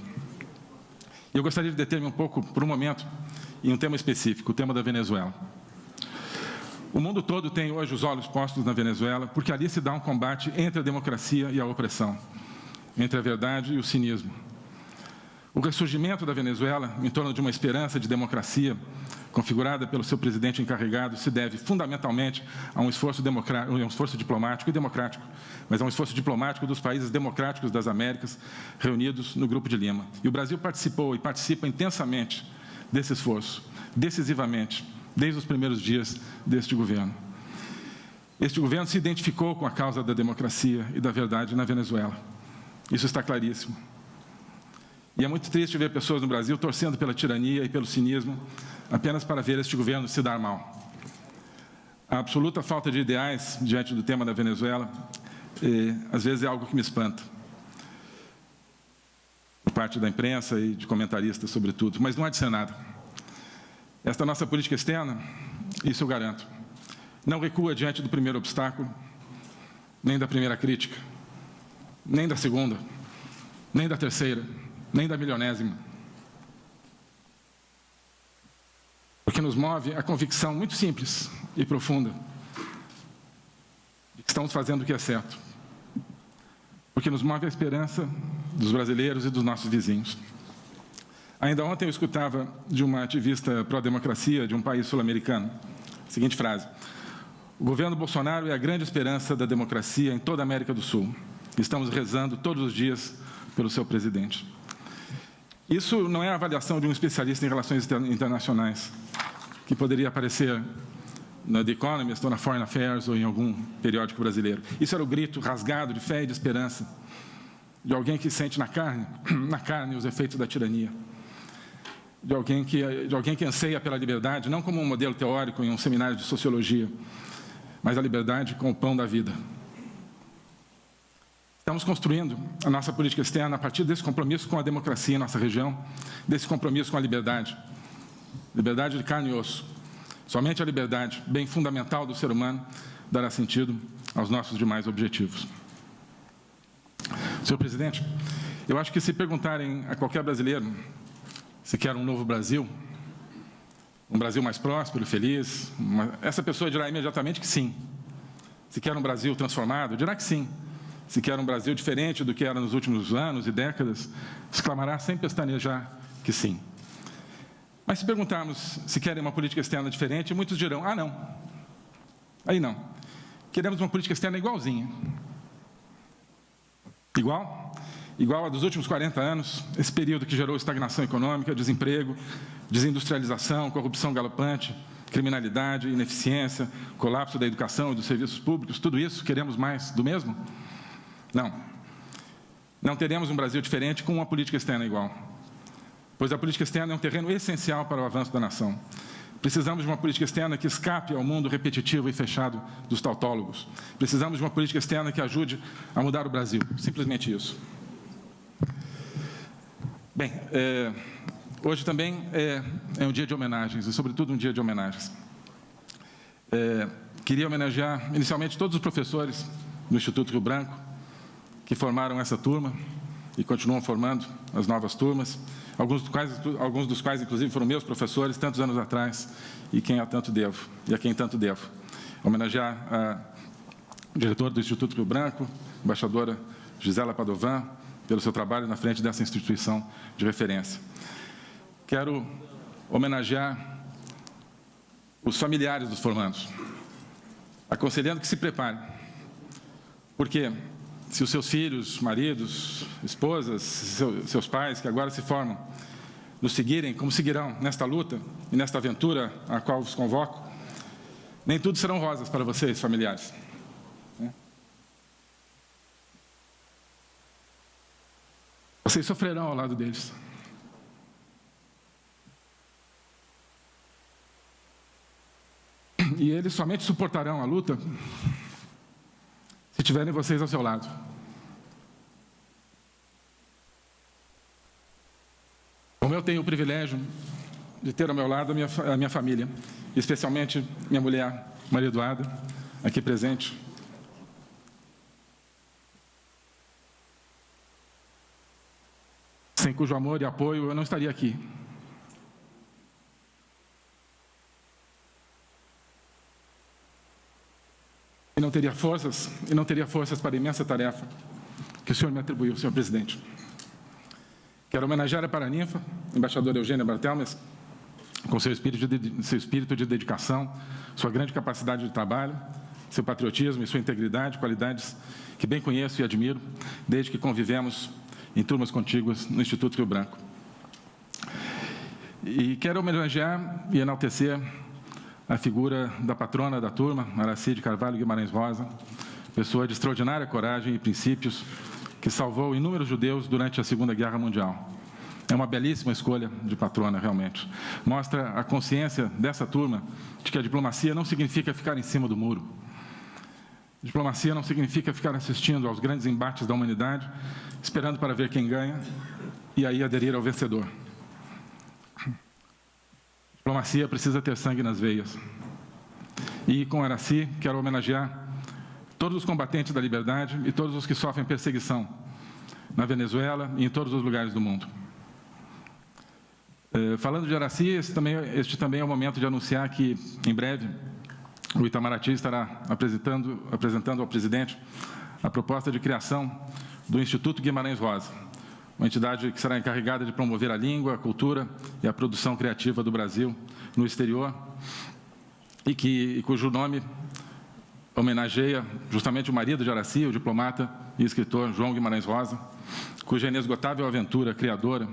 Eu gostaria de deter-me um pouco, por um momento, em um tema específico, o tema da Venezuela. O mundo todo tem hoje os olhos postos na Venezuela, porque ali se dá um combate entre a democracia e a opressão, entre a verdade e o cinismo. O ressurgimento da Venezuela, em torno de uma esperança de democracia, configurada pelo seu presidente encarregado, se deve fundamentalmente a um esforço diplomático e democrático, mas a um esforço diplomático dos países democráticos das Américas reunidos no Grupo de Lima. E o Brasil participou e participa intensamente desse esforço, decisivamente, desde os primeiros dias deste governo. Este governo se identificou com a causa da democracia e da verdade na Venezuela. Isso está claríssimo. E é muito triste ver pessoas no Brasil torcendo pela tirania e pelo cinismo apenas para ver este governo se dar mal. A absoluta falta de ideais diante do tema da Venezuela, às vezes é algo que me espanta, por parte da imprensa e de comentaristas, sobretudo, mas não há de ser nada. Esta nossa política externa, isso eu garanto, não recua diante do primeiro obstáculo, nem da primeira crítica, nem da segunda, nem da terceira, nem da milionésima. Porque nos move a convicção muito simples e profunda de que estamos fazendo o que é certo. Porque nos move a esperança dos brasileiros e dos nossos vizinhos. Ainda ontem eu escutava de uma ativista pró-democracia de um país sul-americano a seguinte frase: o governo Bolsonaro é a grande esperança da democracia em toda a América do Sul. Estamos rezando todos os dias pelo seu presidente. Isso não é a avaliação de um especialista em relações internacionais, que poderia aparecer na The Economist ou na Foreign Affairs ou em algum periódico brasileiro. Isso era o grito rasgado de fé e de esperança de alguém que sente na carne os efeitos da tirania, de alguém que anseia pela liberdade, não como um modelo teórico em um seminário de sociologia, mas a liberdade com o pão da vida. Estamos construindo a nossa política externa a partir desse compromisso com a democracia em nossa região, desse compromisso com a liberdade. Liberdade de carne e osso. Somente a liberdade, bem fundamental do ser humano, dará sentido aos nossos demais objetivos. Senhor presidente, eu acho que se perguntarem a qualquer brasileiro se quer um novo Brasil, um Brasil mais próspero e feliz, essa pessoa dirá imediatamente que sim. Se quer um Brasil transformado, dirá que sim. Se quer um Brasil diferente do que era nos últimos anos e décadas, exclamará sem pestanejar que sim. Mas se perguntarmos se querem uma política externa diferente, muitos dirão, ah, não. Aí não. Queremos uma política externa igualzinha. Igual a dos últimos 40 anos, esse período que gerou estagnação econômica, desemprego, desindustrialização, corrupção galopante, criminalidade, ineficiência, colapso da educação e dos serviços públicos, tudo isso, queremos mais do mesmo? Não. Não teremos um Brasil diferente com uma política externa igual. Pois a política externa é um terreno essencial para o avanço da nação. Precisamos de uma política externa que escape ao mundo repetitivo e fechado dos tautólogos. Precisamos de uma política externa que ajude a mudar o Brasil. Simplesmente isso. Bem, hoje também é um dia de homenagens, e sobretudo um dia de homenagens. Queria homenagear inicialmente todos os professores do Instituto Rio Branco que formaram essa turma e continuam formando as novas turmas, alguns dos quais inclusive foram meus professores tantos anos atrás e a quem tanto devo. Homenagear a diretora do Instituto Rio Branco, embaixadora Gisela Padovan, pelo seu trabalho na frente dessa instituição de referência. Quero homenagear os familiares dos formandos, aconselhando que se preparem, porque se os seus filhos, maridos, esposas, seus pais, que agora se formam, nos seguirem, como seguirão nesta luta e nesta aventura a qual vos convoco, nem tudo serão rosas para vocês, familiares. Vocês sofrerão ao lado deles. E eles somente suportarão a luta se tiverem vocês ao seu lado. Como eu tenho o privilégio de ter ao meu lado a minha família, especialmente minha mulher, Maria Eduarda, aqui presente. Sem cujo amor e apoio eu não estaria aqui. E não teria forças para a imensa tarefa que o senhor me atribuiu, senhor presidente. Quero homenagear a paraninfa, embaixadora Eugênia Bartelmes, com seu espírito de dedicação, sua grande capacidade de trabalho, seu patriotismo e sua integridade, qualidades que bem conheço e admiro, desde que convivemos em turmas contíguas no Instituto Rio Branco. E quero homenagear e enaltecer a figura da patrona da turma, Aracy de Carvalho Guimarães Rosa, pessoa de extraordinária coragem e princípios, que salvou inúmeros judeus durante a Segunda Guerra Mundial. É uma belíssima escolha de patrona, realmente. Mostra a consciência dessa turma de que a diplomacia não significa ficar em cima do muro. Diplomacia não significa ficar assistindo aos grandes embates da humanidade, esperando para ver quem ganha e aí aderir ao vencedor. Diplomacia precisa ter sangue nas veias. E com Aracy, quero homenagear todos os combatentes da liberdade e todos os que sofrem perseguição na Venezuela e em todos os lugares do mundo. Falando de Aracy, este também é o momento de anunciar que, em breve, o Itamaraty estará apresentando ao presidente a proposta de criação do Instituto Guimarães Rosa, uma entidade que será encarregada de promover a língua, a cultura e a produção criativa do Brasil no exterior e cujo nome homenageia justamente o marido de Aracy, o diplomata e escritor João Guimarães Rosa, cuja inesgotável aventura criadora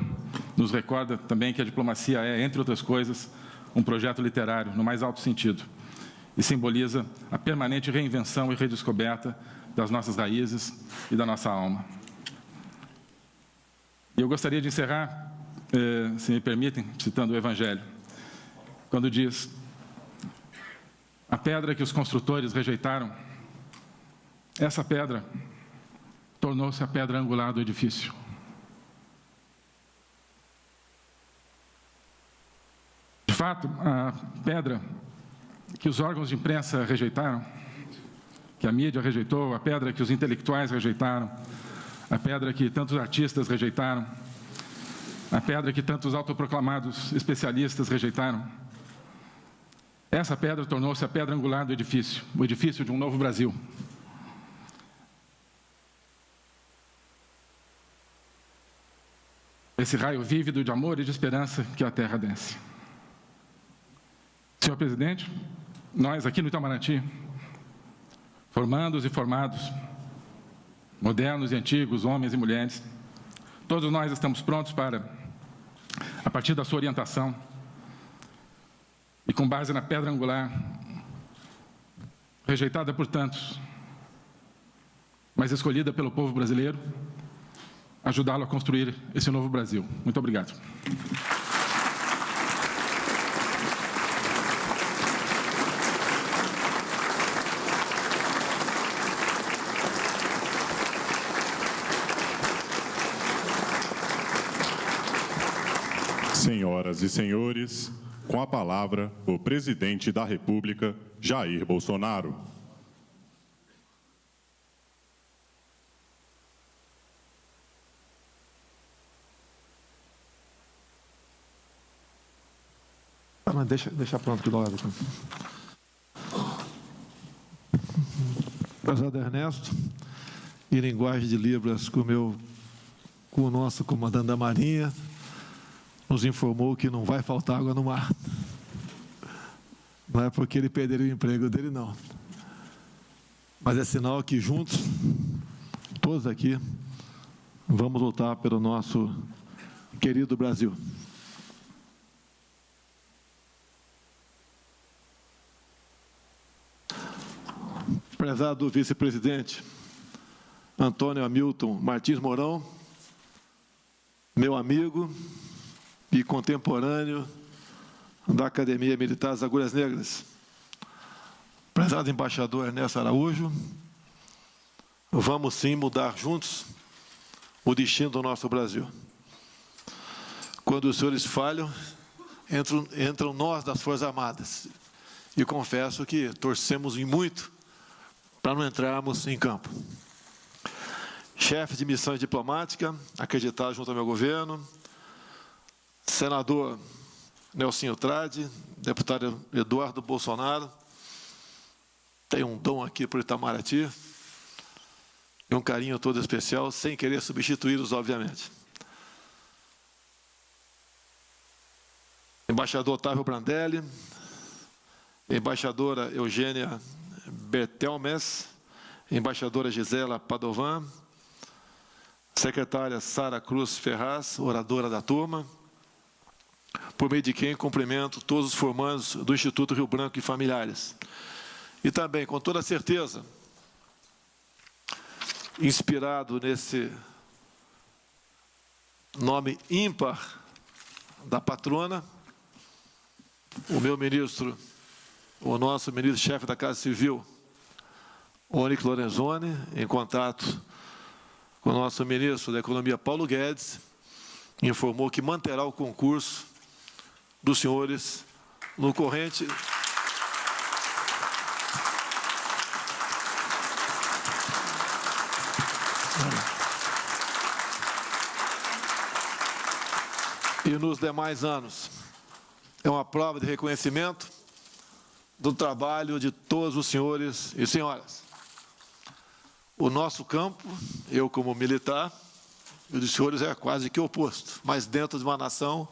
nos recorda também que a diplomacia é, entre outras coisas, um projeto literário no mais alto sentido e simboliza a permanente reinvenção e redescoberta das nossas raízes e da nossa alma. E eu gostaria de encerrar, se me permitem, citando o Evangelho, quando diz: a pedra que os construtores rejeitaram, essa pedra tornou-se a pedra angular do edifício. De fato, a pedra que os órgãos de imprensa rejeitaram, que a mídia rejeitou, a pedra que os intelectuais rejeitaram, a pedra que tantos artistas rejeitaram, a pedra que tantos autoproclamados especialistas rejeitaram, essa pedra tornou-se a pedra angular do edifício, o edifício de um novo Brasil. Esse raio vívido de amor e de esperança que a terra desce. Senhor presidente, nós aqui no Itamaraty, formandos e formados, modernos e antigos, homens e mulheres, todos nós estamos prontos para, a partir da sua orientação e com base na pedra angular, rejeitada por tantos, mas escolhida pelo povo brasileiro, ajudá-lo a construir esse novo Brasil. Muito obrigado. Senhoras e senhores, com a palavra, o presidente da República, Jair Bolsonaro. Deixa pronto do lado. Prezado Ernesto, em linguagem de Libras, com o nosso comandante da Marinha, nos informou que não vai faltar água no mar. Não é porque ele perderia o emprego dele, não. Mas é sinal que juntos, todos aqui, vamos lutar pelo nosso querido Brasil. Prezado vice-presidente Antônio Hamilton Martins Mourão, meu amigo e contemporâneo da Academia Militar das Agulhas Negras, prezado embaixador Ernesto Araújo, vamos sim mudar juntos o destino do nosso Brasil. Quando os senhores falham, entram nós das Forças Armadas. E confesso que torcemos muito para não entrarmos em campo. Chefe de missões diplomáticas, acreditado junto ao meu governo, senador Nelsinho Trade, deputado Eduardo Bolsonaro, tem um dom aqui por Itamaraty, e um carinho todo especial, sem querer substituí-los, obviamente. Embaixador Otávio Brandelli, embaixadora Eugênia Bertelmes, embaixadora Gisela Padovan, secretária Sara Cruz Ferraz, oradora da turma, por meio de quem cumprimento todos os formandos do Instituto Rio Branco e familiares. E também, com toda certeza, inspirado nesse nome ímpar da patrona, o meu ministro, o nosso ministro-chefe da Casa Civil, Onyx Lorenzoni, em contato com o nosso ministro da Economia, Paulo Guedes, informou que manterá o concurso dos senhores no corrente e nos demais anos. É uma prova de reconhecimento do trabalho de todos os senhores e senhoras. O nosso campo, eu como militar, e o dos senhores é quase que oposto, mas dentro de uma nação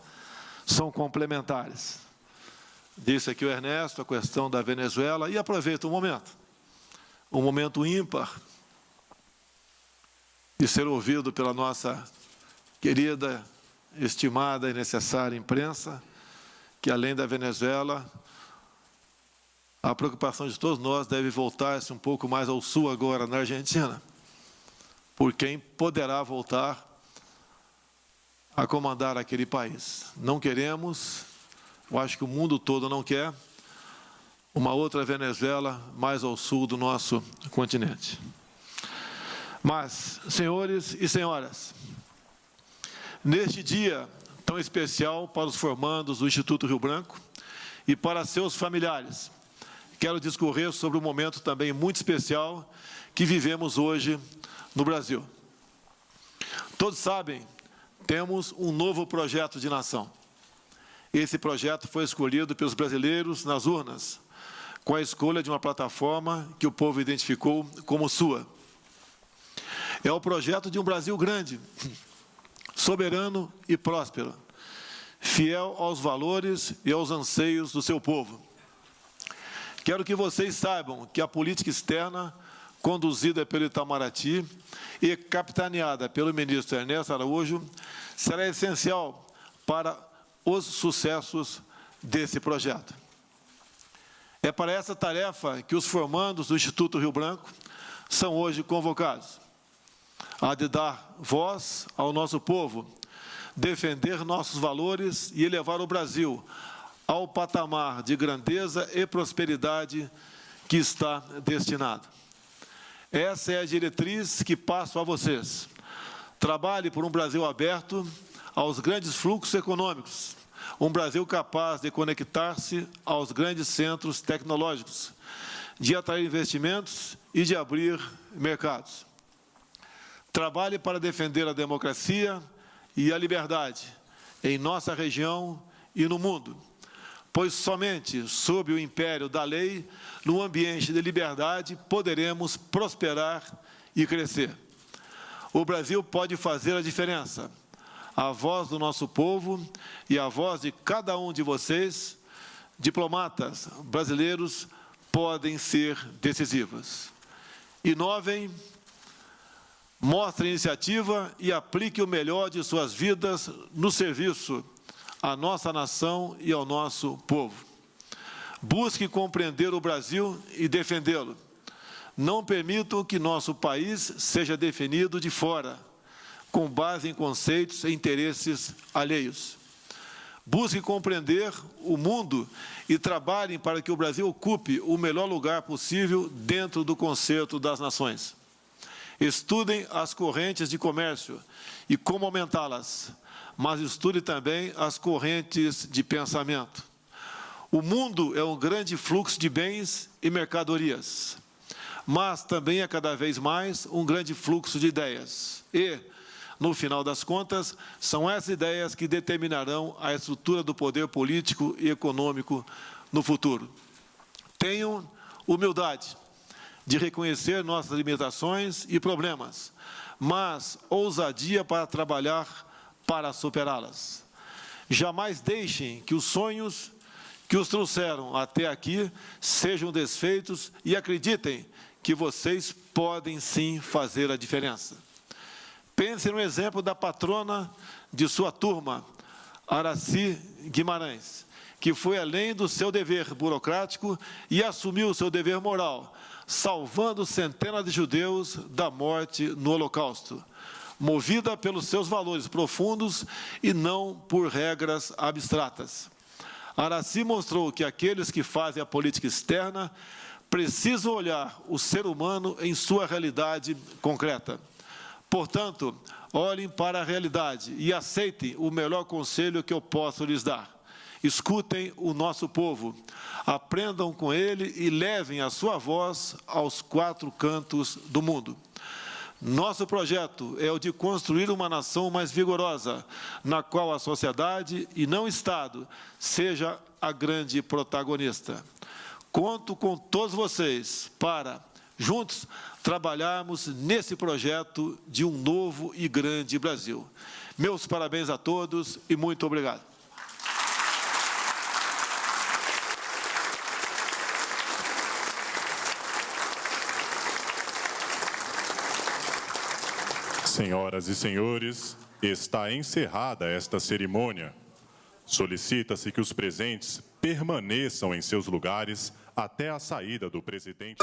são complementares. Disse aqui o Ernesto, a questão da Venezuela, e aproveito um momento ímpar, de ser ouvido pela nossa querida, estimada e necessária imprensa, que além da Venezuela, a preocupação de todos nós deve voltar-se um pouco mais ao sul agora, na Argentina, por quem poderá voltar a comandar aquele país. Não queremos, eu acho que o mundo todo não quer, uma outra Venezuela mais ao sul do nosso continente. Mas, senhores e senhoras, neste dia tão especial para os formandos do Instituto Rio Branco e para seus familiares, quero discorrer sobre um momento também muito especial que vivemos hoje no Brasil. Todos sabem, temos um novo projeto de nação. Esse projeto foi escolhido pelos brasileiros nas urnas, com a escolha de uma plataforma que o povo identificou como sua. É o projeto de um Brasil grande, soberano e próspero, fiel aos valores e aos anseios do seu povo. Quero que vocês saibam que a política externa, conduzida pelo Itamaraty e capitaneada pelo ministro Ernesto Araújo, será essencial para os sucessos desse projeto. É para essa tarefa que os formandos do Instituto Rio Branco são hoje convocados, a de dar voz ao nosso povo, defender nossos valores e elevar o Brasil ao patamar de grandeza e prosperidade que está destinado. Essa é a diretriz que passo a vocês. Trabalhe por um Brasil aberto aos grandes fluxos econômicos, um Brasil capaz de conectar-se aos grandes centros tecnológicos, de atrair investimentos e de abrir mercados. Trabalhe para defender a democracia e a liberdade em nossa região e no mundo, pois somente sob o império da lei, num ambiente de liberdade, poderemos prosperar e crescer. O Brasil pode fazer a diferença. A voz do nosso povo e a voz de cada um de vocês, diplomatas brasileiros, podem ser decisivas. Inovem, mostrem iniciativa e apliquem o melhor de suas vidas no serviço à nossa nação e ao nosso povo. Busque compreender o Brasil e defendê-lo. Não permitam que nosso país seja definido de fora, com base em conceitos e interesses alheios. Busquem compreender o mundo e trabalhem para que o Brasil ocupe o melhor lugar possível dentro do concerto das nações. Estudem as correntes de comércio e como aumentá-las, mas estudem também as correntes de pensamento. O mundo é um grande fluxo de bens e mercadorias, mas também é cada vez mais um grande fluxo de ideias. E, no final das contas, são essas ideias que determinarão a estrutura do poder político e econômico no futuro. Tenham humildade de reconhecer nossas limitações e problemas, mas ousadia para trabalhar para superá-las. Jamais deixem que os sonhos que os trouxeram até aqui sejam desfeitos e acreditem que vocês podem sim fazer a diferença. Pense no exemplo da patrona de sua turma, Aracy Guimarães, que foi além do seu dever burocrático e assumiu o seu dever moral, salvando centenas de judeus da morte no Holocausto, movida pelos seus valores profundos e não por regras abstratas. Aracy mostrou que aqueles que fazem a política externa precisam olhar o ser humano em sua realidade concreta. Portanto, olhem para a realidade e aceitem o melhor conselho que eu posso lhes dar. Escutem o nosso povo, aprendam com ele e levem a sua voz aos 4 cantos do mundo. Nosso projeto é o de construir uma nação mais vigorosa, na qual a sociedade, e não o Estado, seja a grande protagonista. Conto com todos vocês para, juntos, trabalharmos nesse projeto de um novo e grande Brasil. Meus parabéns a todos e muito obrigado. Senhoras e senhores, está encerrada esta cerimônia. Solicita-se que os presentes permaneçam em seus lugares até a saída do presidente.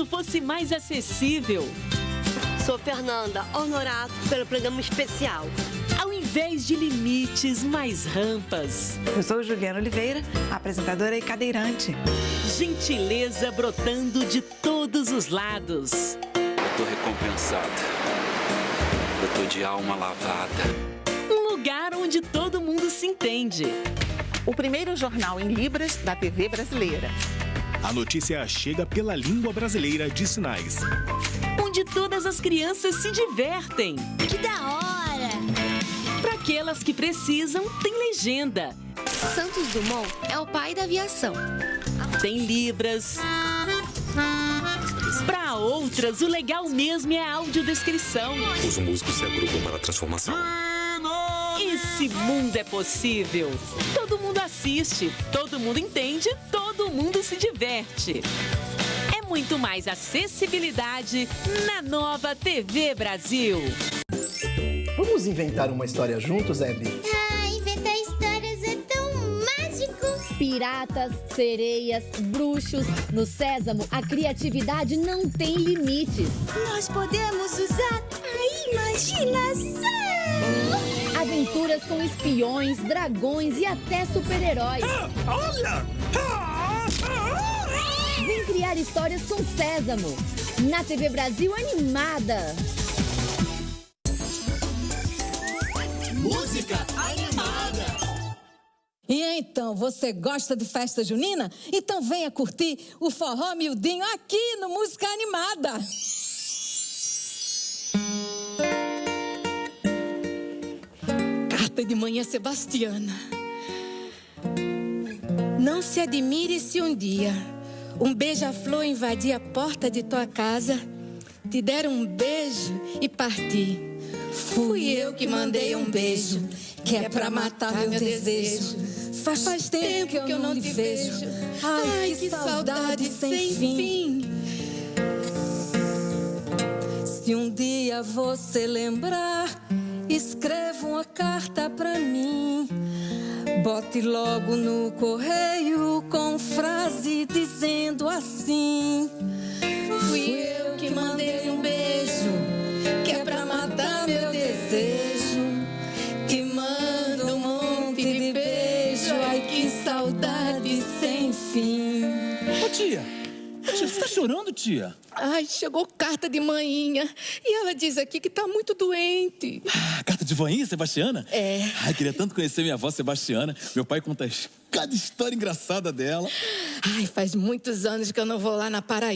Fosse mais acessível. Sou Fernanda Honorato, pelo programa especial. Ao invés de limites, mais rampas. Eu sou Juliana Oliveira, apresentadora e cadeirante. Gentileza brotando de todos os lados. Eu tô recompensado. Eu tô de alma lavada. Um lugar onde todo mundo se entende. O primeiro jornal em Libras da TV brasileira. A notícia chega pela língua brasileira de sinais. Onde todas as crianças se divertem. Que da hora! Para aquelas que precisam, tem legenda. Santos Dumont é o pai da aviação. Tem Libras. Para outras, o legal mesmo é a audiodescrição. Os músicos se agrupam para a transformação. Esse mundo é possível. Todo mundo assiste, todo mundo entende, todo mundo se diverte. muito mais acessibilidade na nova TV Brasil. Vamos inventar uma história juntos, Hebe? Inventar histórias é tão mágico. Piratas, sereias, bruxos. No Sésamo, a criatividade não tem limites. Nós podemos usar a imaginação. Aventuras com espiões, dragões e até super-heróis. Olha! Vem criar histórias com Sésamo. Na TV Brasil Animada. Música animada. E então, você gosta de festa junina? Então venha curtir o Forró Miudinho aqui no Música Animada. Carta de manhã Sebastiana. Não se admire se um dia um beija-flor invadir a porta de tua casa, te der um beijo e partir. Fui eu que mandei um beijo, que é pra matar meu desejo. Faz tempo que eu não te vejo. Ai, que saudade sem fim. Se um dia você lembrar, escreva uma carta pra mim. Bote logo no correio com frase dizendo assim: fui eu que mandei um beijo, que é pra matar meu desejo. Te mando um monte de beijo, ai que saudade sem fim. Ô tia, você tá chorando, tia? Ai, chegou carta de manhinha e ela diz aqui que tá muito doente. Carta de voinha, Sebastiana? É. Ai, queria tanto conhecer minha avó Sebastiana. Meu pai conta cada história engraçada dela. Ai, faz muitos anos que eu não vou lá na Paraíba.